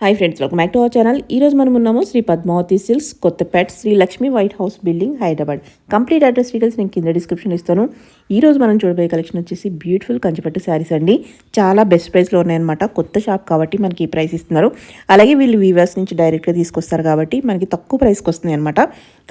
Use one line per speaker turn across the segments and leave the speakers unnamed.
Hi friends, welcome back to our channel. ఈరోజు మనం ఉన్నాము Shri Padmavathi Silks, Kothapet, Shri Lakshmi white house building, Hyderabad. Complete address details నేను కింద డిస్క్రిప్షన్ ఇస్తాను. ఈరోజు మనం చూడబోయే కలెక్షన్ వచ్చేసి బ్యూటిఫుల్ కంచిపట్టు శారీస్ అండి. చాలా బెస్ట్ ప్రైస్లో ఉన్నాయన్నమాట. కొత్త షాప్ కాబట్టి మనకి ఈ ప్రైస్ ఇస్తున్నారు. అలాగే వీళ్ళు వీవర్స్ నుంచి డైరెక్ట్గా తీసుకొస్తారు కాబట్టి మనకి తక్కువ ప్రైస్కి వస్తుంది అనమాట.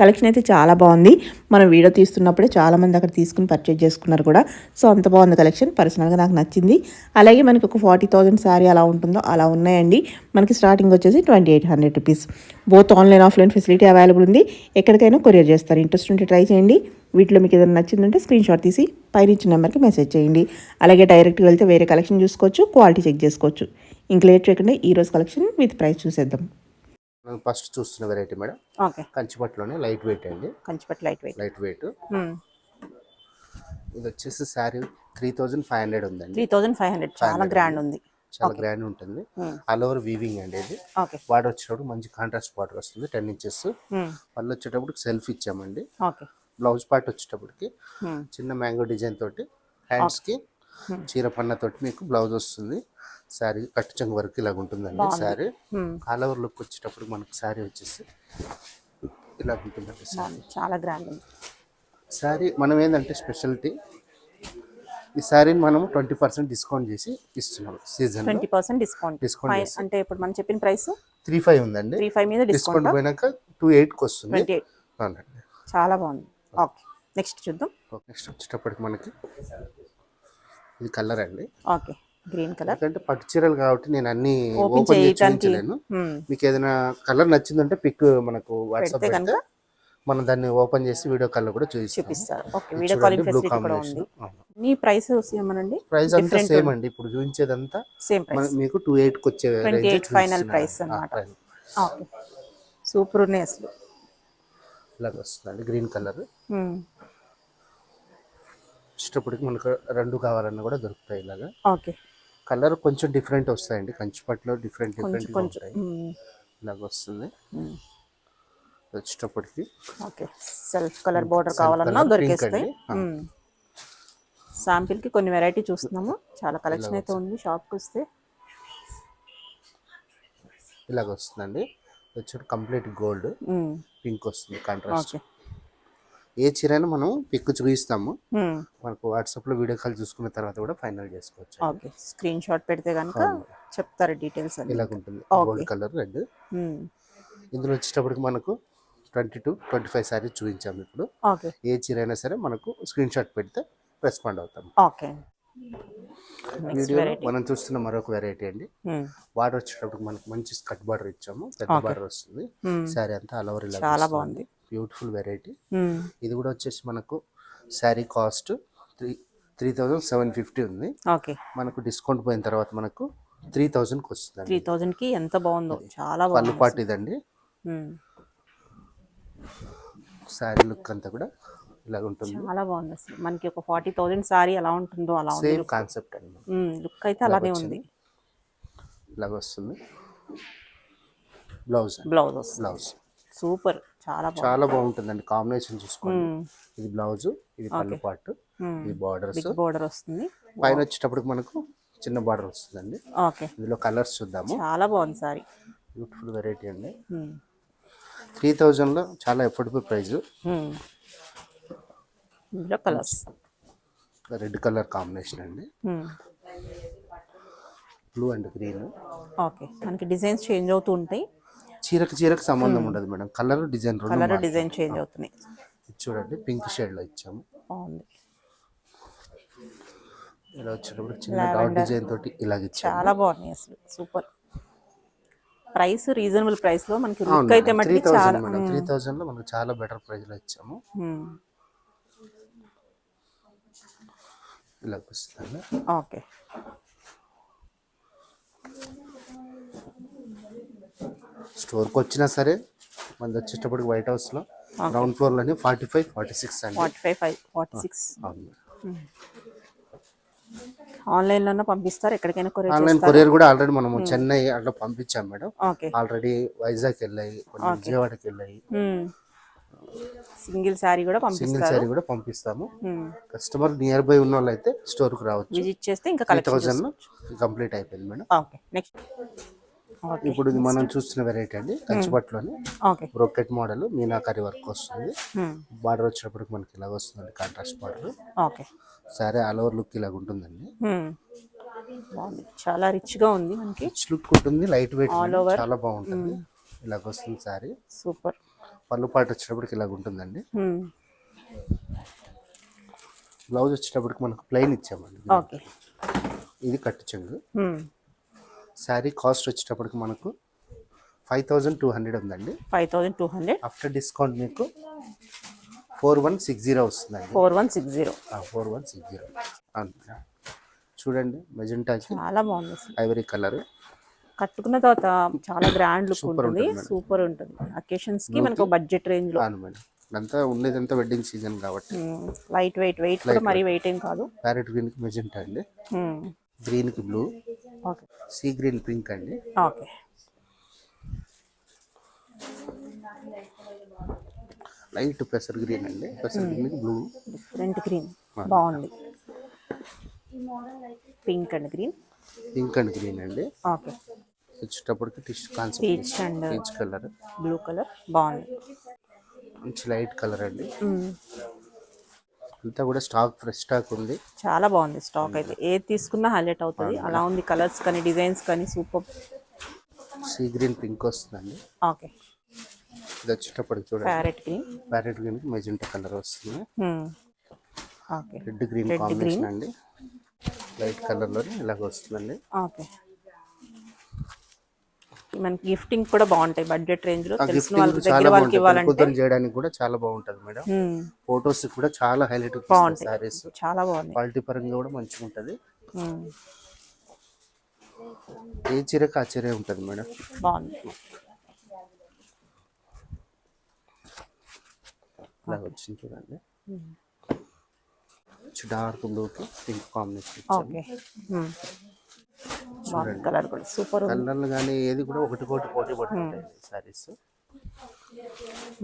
కలెక్షన్ అయితే చాలా బాగుంది. మనం వీడియో తీస్తున్నప్పుడే చాలామంది అక్కడ తీసుకుని పర్చేజ్ చేసుకున్నారు కూడా. సో అంత బాగుంది కలెక్షన్. పర్సనల్గా నాకు నచ్చింది. అలాగే మనకి ఒక 40,000 శారీ అలా ఉంటుందో అలా ఉన్నాయండి. మనకి స్టార్టింగ్ వచ్చేసి 2800 rupees. Both online offline facility available ఉంది. ఎక్కడికైనా కొరియర్ చేస్తారు. ఇంట్రెస్ట్ ఉంటే ట్రై చేయండి. వీటిలో మీకు ఏదైనా నచ్చిందంటే స్క్రీన్ షాట్ తీసి పైన ఇచ్చిన నెంబర్కి మెసేజ్ చేయండి. అలాగే డైరెక్ట్గా వెళ్తే వేరే కలెక్షన్ చూసుకోవచ్చు, క్వాలిటీ చెక్ చేసుకోవచ్చు. ఇంక లేట్ చేయకుండా ఈరోజు కలెక్షన్ విత్ ప్రైస్ చూసేద్దాం.
ఫస్ట్ చూస్తున్న వెరైటీ మేడం,
ఓకే,
కంచిపట్టులోనే లైట్ వెయిట్ అండి.
కంచిపట్టు లైట్ వెయిట్.
ఇది వచ్చేసి శారీ 3500 ఉందండి.
3500 చాలా గ్రాండ్ ఉంది.
చాలా గ్రాండ్ ఉంటుంది. ఆల్ ఓవర్ వీవింగ్ అండి. ఇది బార్డర్ వచ్చేటప్పుడు మంచి కాంట్రాస్ట్ బార్డర్ వస్తుంది, 10 ఇంచెస్. పళ్ళు వచ్చేటప్పుడు సెల్ఫ్ ఇచ్చామండి. బ్లౌజ్ పార్ట్ వచ్చేటప్పటికి చిన్న మ్యాంగో డిజైన్ తోటి, హ్యాండ్స్ కి చీర పన్న తోటి మీకు బ్లౌజ్ వస్తుంది. శారీ కట్టు చెంగు వరకు ఇలాగ ఉంటుందండి. శారీ ఆల్ ఓవర్ లుక్ వచ్చేటప్పుడు మనకు శారీ వచ్చేసి ఇలా ఉంటుందండి.
చాలా గ్రాండ్ ఉంది
శారీ. మనం ఏంటంటే స్పెషాలిటీ, ఈ శారీని మనం 20% డిస్కౌంట్ చేసి ఇస్తున్నాం. సీజన్
20% డిస్కౌంట్ అంటే ఇప్పుడు మనం చెప్పిన ప్రైస్
35 ఉందండి.
35 మీద
డిస్కౌంట్ పోయినాక 28కి వస్తుంది.
28
అవునండి.
చాలా బాగుంది. ఓకే, నెక్స్ట్ చూద్దాం.
నెక్స్ట్ వచ్చేటప్పటికి మనకి ఇది కలర్ అండి.
Okay, green colour.
ఎందుకంటే పట్టు చీరలు కాబట్టి నేను అన్ని ఓపెన్ చేసి చూపించలేను. మీకు ఏదైనా కలర్ నచ్చిందంటే పిక్ మనకు వాట్సాప్ పెడితే మనం దాన్ని ఓపెన్ చేసి వీడియో కాల్ కూడా చూపిస్తారు.
ఓకే, వీడియో కాలింగ్ ఫెసిలిటీ కూడా ఉంది. నీ ప్రైస్ ఏమనండి?
ప్రైస్ అంతా సేమ్ అండి. ఇప్పుడు చూపించేదంతా
సేమ్ ప్రైస్.
మీకు 28కి వచ్చే
28 ఫైనల్ ప్రైస్ అన్నమాట. ఓకే, సూపర్ ఉన్నాయి అసలు.
ఇలాగ వస్తుందండి గ్రీన్ కలర్. ఇష్టపడికి మనకు రెండు కావాలన్నా కూడా దొరుకుతాయి. ఇలాగా
ఓకే,
కలర్ కొంచెం డిఫరెంట్ వస్తాయండి. కంచిపట్టులో డిఫరెంట్ ఉంటాయి. ఇలాగ వస్తుంది వచ్చేటప్పటికి.
ఓకే, సెల్ఫ్ కలర్ బోర్డర్ కావాలన్నా దొరికేస్తాయి. శాంపిల్ కి కొన్ని వెరైటీ చూస్తున్నాము. చాలా కలెక్షన్ అయితే ఉంది. షాప్కి వస్తే
ఇలాగ వస్తుందండి. వచ్చేటప్పుడు కంప్లీట్ గోల్డ్ పింక్ వస్తుంది కాంట్రాస్ట్. ఏ చీరైనా మనం పిక్ చూపిస్తాము. మనకు వాట్సాప్ లో వీడియో కాల్ చూసుకున్న తర్వాత కూడా ఫైనల్ చేసుకోవచ్చు.
ఓకే, స్క్రీన్ షాట్ పెడితే కనుక చెప్తారు డీటెయిల్స్.
ఇలాగ ఉంటుంది గోల్డ్ కలర్ రెడ్. ఇందులో వచ్చేటప్పటికి మనకు 22-25 సారీ చూపించాము. ఇప్పుడు ఏ చీర అయినా సరే మనకు స్క్రీన్ షాట్ పెడితే రెస్పాండ్ అవుతాం.
ఓకే,
వీడియోలో మనం చూస్తున్న మరొక వెరైటీ అండి. బార్డర్ వచ్చేటప్పుడు మనకు మంచి స్కట్ బార్డర్ ఇచ్చాము. పెద్ద బార్డర్ వస్తుంది. శారీ అంతా ఆల్ ఓవర్ ఇలా చాలా బాగుంది. Beautiful variety. ఇది కూడా వచ్చేసి మనకు శారీ కాస్ట్ 3750 ఉంది. మనకు డిస్కౌంట్ పోయిన తర్వాత మనకు 3000కి వస్తుంది.
3000కి ఎంత బాగుందో, చాలా బాగుంది.
పళ్ళు పాటు ఇదండి. శారీ లుక్ అంతా కూడా ఇలాగ ఉంటుంది.
చాలా బాగుంది అసలు. మనకి ఒక 40,000 సారీ ఎలా ఉంటుందో అలా ఉంది.
సేమ్ కాన్సెప్ట్ అండి.
లుక్ అయితే అలానే ఉంది.
ఇలాగ వస్తుంది. బ్లౌజ్
సూపర్,
చాలా బాగుంటుందండి. కాంబినేషన్ చూసుకోండి. ఇది బ్లౌజ్, ఇది పళ్ళు పాటు, ఇది బార్డర్ వస్తుంది. పైన వచ్చేటప్పటికి మనకు చిన్న బార్డర్ వస్తుందండి. ఇందులో కలర్స్ చూద్దాము.
చాలా బాగుంది సారీ.
బ్యూటిఫుల్ వెరైటీ అండి. 3000లో చాలా affordable price.
Colours
red colour combination అండి. Blue and green.
ఓకే, మనకి డిజైన్స్ చేంజ్ అవుతూ ఉంటాయి.
చీరకు సంబంధం ఉండదు మేడం. కలర్ డిజైన్
చేంజ్ అవుతున్నాయి.
చూడండి, పింక్ షేడ్ లో ఇచ్చాము.
బాగుంది.
ఇలా వచ్చేటప్పుడు చిన్న డాట్ డిజైన్ తోటి ఇలాగ ఇచ్చాము.
చాలా బాగున్నాయి అసలు. సూపర్. ప్రైస్ రీజనబుల్ ప్రైస్ లో మనకి లుక్ అయితే మళ్ళీ
3000 లో మనకు చాలా బెటర్ ప్రైస్ లో ఇచ్చాము. ఇలా వస్తుంది.
ఓకే,
స్టోర్కి వచ్చినా సరే మనది వచ్చేటప్పటికి వైట్ హౌస్ లో గ్రౌండ్ ఫ్లోర్ లోనే 45-46 అండి.
45-46. ఆన్లైన్ లోనే పంపిస్తారు. ఎక్కడికైనా
ఆన్లైన్ కొరియర్ కూడా ఆల్రెడీ మనం చెన్నై అట్లా పంపించాం మేడం. ఆల్రెడీ వైజాగ్ వెళ్ళాయి, విజయవాడకి వెళ్ళాయి.
సింగిల్ శారీ కూడా
పంపిస్తాము. కస్టమర్ నియర్ బై ఉన్న వాళ్ళు అయితే స్టోర్ కు రావచ్చు.
విజిట్ చేస్తే ఇంకా
3000 కంప్లీట్ అయిపోయింది మేడం.
Okay, next okay.
ఇప్పుడు ఇది మనం చూస్తున్న వెరైటీ అండి కంచిపట్టులోని
okay.
Brocade model meenakari work వస్తుంది. బార్డర్ వచ్చినప్పటికి మనకి ఇలాగ వస్తుందండి contrast border.
Okay.
Saree all over look ఇలాగ ఉంటుందండి.
బాగుంది, చాలా రిచ్గా ఉంది మనకి.
రిచ్ లుక్ ఉంటుంది, లైట్ వెయిట్
ఆల్ ఓవర్
చాలా బాగుంటుంది. ఇలాగ వస్తుంది సారీ.
సూపర్.
పళ్ళు పాటు వచ్చేటప్పటికి ఇలాగ ఉంటుందండి. బ్లౌజ్ వచ్చేటప్పటికి మనకు ప్లెయిన్ ఇచ్చామండి.
ఓకే.
ఇది కట్టు చెంగు. శారీ కాస్ట్ వచ్చేటప్పటికి మనకు 5200 ఉందండి.
5200
ఆఫ్టర్ డిస్కౌంట్ మీకు 4160 వస్తుందండి.
4160.
4160 చూడండి. మెజెంటా
చాలా బాగుంది.
ఐవరీ కలర్
కట్టుకున్న తర్వాత చాలా గ్రాండ్ లుక్ ఉంటుంది. సూపర్ ఉంటుంది. అకేషన్స్ కి మనకు బడ్జెట్ రేంజ్ లో.
మేడం అంతా ఉండేదంతా వెడ్డింగ్ సీజన్ కాబట్టి
లైట్ వెయిట్ కూడా మరీ వెయిట్ ఏం కాదు.
ప్యారెట్ గ్రీన్ కి మెజెంటా అండి. గ్రీన్ కి blue.
Okay.
Sea green pink అండి.
ఓకే.
లైట్ పెసర్ గ్రీన్ అండి. పెసర్ గ్రీన్ బ్లూ.
డిఫరెంట్ గ్రీన్ బాగుంది. Pink and green.
Pink and green అండి.
ఓకే.
వచ్చేటప్పటికి టిష్ concept
peach and
peach colour,
blue colour బాగుంది.
మంచి లైట్ కలర్ అండి. అంతా కూడా స్టాక్ ఫ్రెష్ స్టాక్ ఉంది.
చాలా బాగుంది స్టాక్ అయితే. ఏది తీసుకున్నా హైలైట్ అవుతుంది. అలా ఉంది కలర్స్ కానీ డిజైన్స్ కానీ సూపర్.
సీ గ్రీన్ పింక్ వస్తుందండి.
ఓకే.
ఇది వచ్చేటప్పటికి చూడండి ప్యారెట్ గ్రీన్ కి మెజెంటా కలర్ వస్తుంది.
ఓకే.
రెడ్ గ్రీన్ కాంబినేషన్ అండి. లైట్ కలర్ లో ఇలాగ వస్తుందండి.
ఓకే. మనకి గిఫ్టింగ్ కూడా బాగుంటాయి బడ్జెట్ రేంజ్ లో. తెలిసిన వాళ్ళకి దగ్గర వాళ్ళకి ఇవ్వాలంటే
చేయడానికి కూడా చాలా బాగుంటది మేడం. ఫోటోస్ కూడా చాలా హైలైట్
బాగుంటాయి.
సారీస్
చాలా బాగుంది.
క్వాలిటీ పరంగా కూడా మంచిగా ఉంటది. ఏ చీరకు ఆ చీరే ఉంటది మేడం.
బాగుంది.
ఇలా వచ్చింది చూడండి. డార్క్ బ్లూ కి పింక్ కాంబినేషన్.
ఓకే. కలర్ కూడా సూపర్.
కలర్లు కానీ ఏది కూడా ఒకటి పోటీ పడుతుంటాయి సారీస్.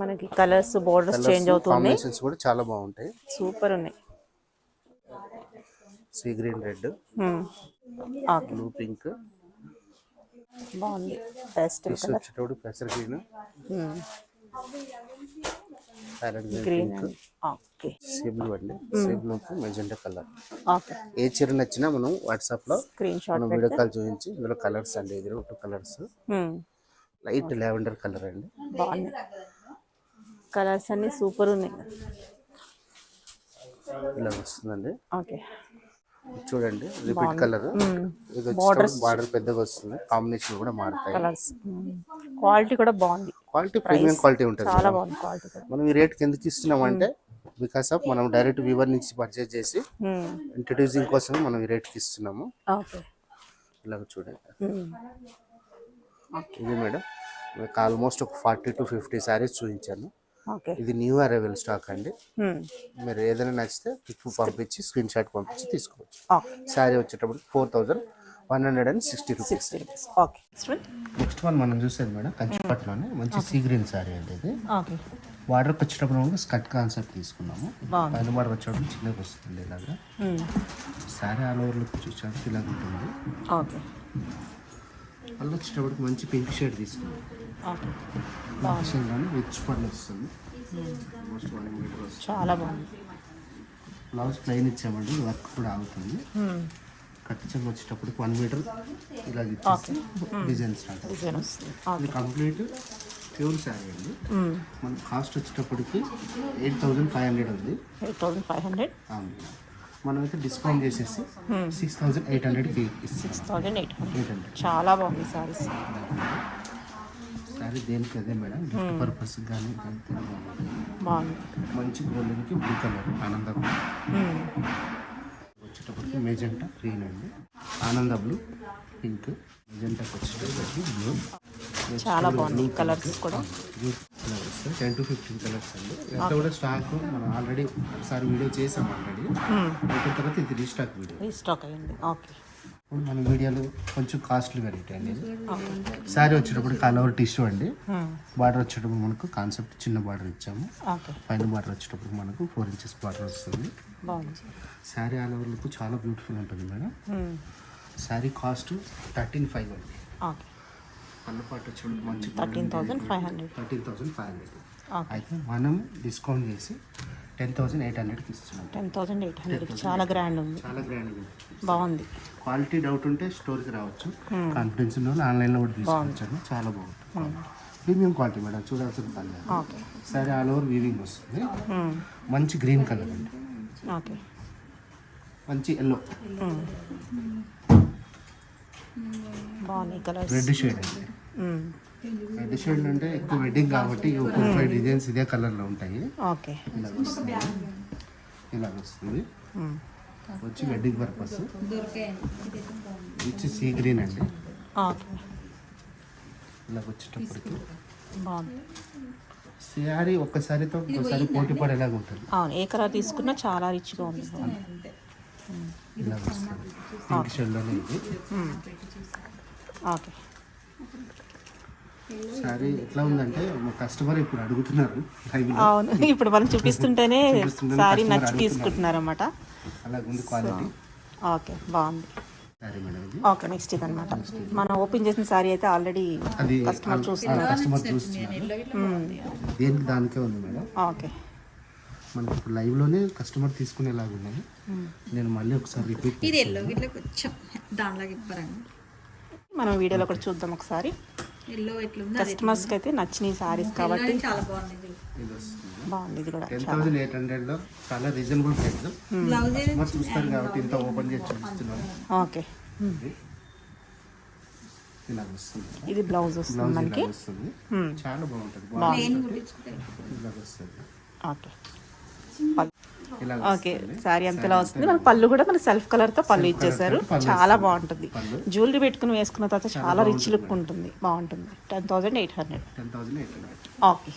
మనకి కలర్స్ బోర్డర్స్ చేంజ్ అవుతున్నాయి.
కాంబినేషన్స్ కూడా చాలా బాగుంటాయి.
సూపర్ ఉన్నాయి.
Sea green red, blue pink
బాగుంది. పేస్టల్ కలర్
వచ్చేటప్పుడు పెసర్ green, parrot
green. Okay.
Sea blue అండి. Sea blue magenta colour.
Okay.
ఏ చీర నచ్చినా మనం వాట్సాప్ లో
స్క్రీన్ షాట్
మనం వీడియో కాల్ చూపించి ఇందులో కలర్స్ అండి. ఇది 2 కలర్స్. లైట్ లావెండర్ కలర్ అండి.
బాగుంది. కలర్స్ అన్ని సూపర్ ఉన్నాయి.
ఇలా వస్తుందండి.
ఓకే.
చూడండి రిపీట్ కలర్. ఇది బార్డర్ పెద్దగా వస్తుంది. కాంబినేషన్ కూడా మారుతాయి.
కలర్స్ క్వాలిటీ కూడా బాగుంది.
క్వాలిటీ ప్రీమియం క్వాలిటీ ఉంటుంది.
చాలా బాగుంది క్వాలిటీ కూడా.
మనం ఈ రేట్ ఎందుకు ఇస్తున్నాం అంటే బికాస్ ఆఫ్ మనం డైరెక్ట్ వీవర్ నుంచి పర్చేజ్ చేసి ఇంట్రడ్యూసింగ్ కోసం మనం ఈ రేట్కి ఇస్తున్నాము.
ఓకే.
ఇలాగ చూడండి. ఇది మేడం మీకు ఆల్మోస్ట్ ఒక 40 to 50 సారీస్ చూపించాను.
ఓకే.
ఇది న్యూ అరైవల్ స్టాక్ అండి. మీరు ఏదైనా నచ్చితే పిక్ పంపించి స్క్రీన్ షాట్ పంపించి తీసుకోవచ్చు. శారీ వచ్చేటప్పుడు 4160 రూపీస్.
ఓకే.
నెక్స్ట్ వన్ మనం చూసేది మేడం కంచిపట్టులోనే మంచి సీ గ్రీన్ శారీ అండి. ఇది
ఓకే.
బార్డర్కి వచ్చేటప్పుడు మనం స్కట్ కాన్సెప్ట్ తీసుకున్నాము. పైన బార్డర్ వచ్చేటప్పుడు చిన్నగా వస్తుంది ఇలాగా. శారీ ఆల్ ఓవర్ లుక్ చూసేటప్పుడు ఇలాగ ఉంటుంది.
ఓకే.
పళ్ళు వచ్చేటప్పటికి మంచి పింక్ షేడ్ తీసుకున్నాం.
ఓకే.
రిచ్ పళ్ళు వస్తుంది.
చాలా బాగుంది.
బ్లౌజ్ ప్లెయిన్ ఇచ్చామండి. వర్క్ కూడా ఆగుతుంది. కట్ చెంగు వచ్చేటప్పటికి 1 మీటర్ ఇలా ఇచ్చేసి డిజైన్ స్టార్ట్ అవుతుంది. ఇది కంప్లీట్ ప్యూర్ శారీ అండి. మన కాస్ట్ వచ్చేటప్పటికి 8500 ఉంది.
8500.
మనమైతే డిస్కౌంట్ చేసేసి 6800కి ఇస్తాం.
6800. చాలా బాగుంది సారీస్.
శారీ దేనికి అదే మేడం. గిఫ్ట్ పర్పస్ కానీ
బాగుంది.
మంచి గోల్డెన్కి బ్లూ కలర్ ఆనందం వచ్చేటప్పటికి మెజెంటా గ్రీన్ అండి. ఆనంద బ్లూ పింక్. మెజెంటాకి వచ్చేటప్పటికి బ్లూ.
చాలా బాగుంది కలర్స్ కూడా.
10 to 15 కలర్స్ అండి. ఎంత కూడా స్టాక్ మనం ఆల్రెడీ ఒకసారి వీడియో చేసాం. ఆల్రెడీ అయిపోయిన తర్వాత ఇది రీస్టాక్ వీడియో.
రీస్టాక్ అయ్యింది. ఓకే.
మన వీడియోలు కొంచెం కాస్ట్లీ వెరైటీ అండి. శారీ వచ్చేటప్పుడు ఆల్ ఓవర్ టిష్యూ అండి. బార్డర్ వచ్చేటప్పుడు మనకు కాన్సెప్ట్ చిన్న బార్డర్ ఇచ్చాము. పైన బార్డర్ వచ్చేటప్పుడు మనకు 4 inches బార్డర్ వస్తుంది. శారీ ఆల్ ఓవర్ లుక్ చాలా బ్యూటిఫుల్ ఉంటుంది మేడం. శారీ కాస్ట్ 13,500 అండి. పళ్ళు పాటు వచ్చేటప్పుడు మంచి
13,500.
13,500.
ఓకే,
అయితే మనం డిస్కౌంట్ చేసి 10,800కి ఇస్తున్నాం.
10,800. చాలా గ్రాండ్ ఉంది,
చాలా గ్రాండ్గా
బాగుంది.
క్వాలిటీ డౌట్ ఉంటే స్టోర్కి రావచ్చు, కాన్ఫిడెన్స్ ఉన్న వాళ్ళు ఆన్లైన్లో కూడా తీసుకోవచ్చు. చాలా బాగుంటుంది, ప్రీమియం క్వాలిటీ మేడం, చూడాల్సిన పని లేదు.
ఓకే,
సరే ఆల్ ఓవర్ వీవింగ్ వస్తుంది, మంచి గ్రీన్ కలర్ అండి,
ఓకే,
మంచి ఎల్లో,
బాగున్నాయి కలర్స్.
రెడ్ షేడ్ అండి. రెడ్ షేడ్ అంటే ఎక్కువ వెడ్డింగ్ కాబట్టి 4-5 డిజైన్స్ ఇదే కలర్లో ఉంటాయి.
ఓకే,
ఇలా వస్తుంది, ఇలా వస్తుంది, వచ్చి వెడ్డింగ్ పర్పస్, వచ్చి సీ గ్రీన్ అండి.
ఓకే,
ఇలా వచ్చేటప్పటికి
బాగుంది.
శారీ ఒక్కసారితో ఒక్కసారి పోటీ పడేలాగా ఉంటుంది.
అవును, ఏ కలర్ తీసుకున్నా చాలా రిచ్గా ఉంది.
ఇలా వస్తుంది, పింక్ షేడ్లోనే ఇది.
ఓకే,
శారీ ఎట్లా ఉందంటే మా కస్టమర్ ఇప్పుడు అడుగుతున్నారు లైవ్లో.
అవును, ఇప్పుడు మనం చూపిస్తుంటేనే
చూపిస్తుంటేనే
సారీ
customer
నచ్చి
అడుగుతున్నారు.
తీసుకుంటున్నారు అన్నమాట.
అలాగే ఉంది క్వాలిటీ.
ఓకే, బాగుంది.
శారీ మేడం ఇది.
ఓకే, నెక్స్ట్ ఇది అనమాట. మనం ఓపెన్ చేసిన సారీ అయితే ఆల్రెడీ
అది
కస్టమర్ చూస్తున్నారు.
కస్టమర్ చూస్తున్నారు, దేనికి దానికే ఉంది మేడం.
ఓకే,
మనకి ఇప్పుడు లైవ్లోనే కస్టమర్ తీసుకునేలాగా ఉన్నాయి. నేను మళ్ళీ ఒకసారి రిపీట్
ఇది ఎల్లో ఇట్లా కొంచెం దానిలాగా ఇవ్వరండి.
మనం వీడియోలో కూడా చూద్దాం ఒకసారి.
ఎల్లో ఎట్లుంది
కస్టమర్స్కి అయితే నచ్చిన సారీస్ కాబట్టి
చాలా బాగుంది.
ఇది వస్తుంది.
బాగుంది. ఇది కూడా
10,800లో చాలా రీజనబుల్ ప్రైస్.
బ్లౌజ్
కస్టమర్ చూస్తారు కాబట్టి ఇంత ఓపెన్ చేసి చూపిస్తున్నాను.
ఓకే,
ఇలా వస్తుంది,
ఇది బ్లౌజ్ వస్తుంది
బ్లౌజ్
మనకి.
ఇలా వస్తుంది, చాలా బాగుంటుంది.
నేను కుట్టించుకుంటాను.
ఇలా వస్తుంది,
ఓకే, పళ్ళు.
ఇలా
ఓకే, శారీ అంతలా వస్తుంది. మనకి పళ్ళు కూడా మన సెల్ఫ్ కలర్ తో పళ్ళు ఇచ్చేసారు. చాలా బాగుంటుంది. జ్యువెలరీ పెట్టుకుని వేసుకున్న తర్వాత చాలా రిచ్ లుక్ ఉంటుంది, బాగుంటుంది. 10,800.
10,800.
ఓకే.